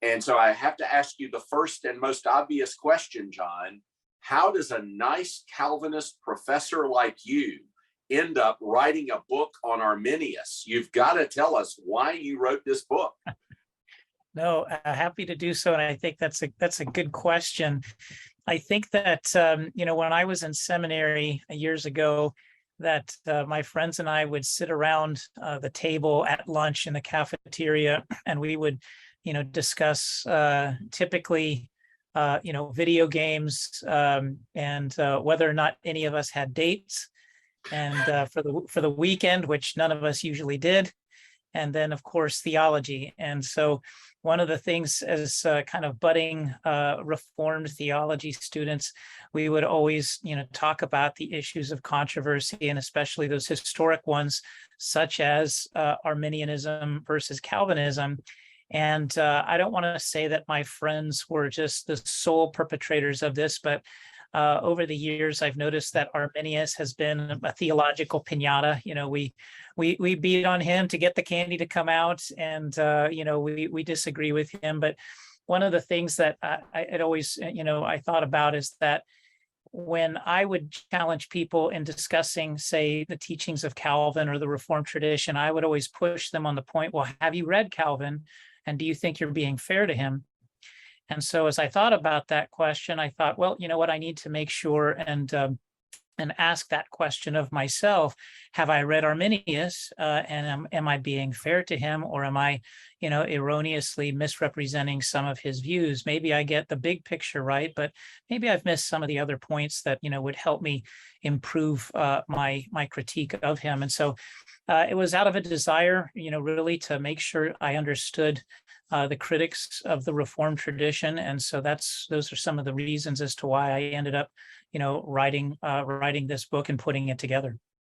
And so I have to ask you the first and most obvious question, John. How does a nice Calvinist professor like you end up writing a book on Arminius? You've got to tell us why you wrote this book. No, happy to do so. And I think that's a good question. I think that, when I was in seminary years ago, that my friends and I would sit around the table at lunch in the cafeteria, and we would, discuss typically, video games, and whether or not any of us had dates, and for the weekend, which none of us usually did, and then of course theology. And so one of the things as kind of budding Reformed theology students, we would always, talk about the issues of controversy, and especially those historic ones, such as Arminianism versus Calvinism. And I don't want to say that my friends were just the sole perpetrators of this, but over the years, I've noticed that Arminius has been a theological pinata. We beat on him to get the candy to come out, and we disagree with him. But one of the things that I always I thought about is that when I would challenge people in discussing, say, the teachings of Calvin or the Reformed tradition, I would always push them on the point, well, have you read Calvin? And do you think you're being fair to him? And so as I thought about that question, I thought, well, you know what, I need to make sure and ask that question of myself. Have I read Arminius, and am I being fair to him, or am I, erroneously misrepresenting some of his views? Maybe I get the big picture right, but maybe I've missed some of the other points that, would help me improve my critique of him. And so it was out of a desire, really to make sure I understood the critics of the Reformed tradition. And so those are some of the reasons as to why I ended up, writing this book and putting it together.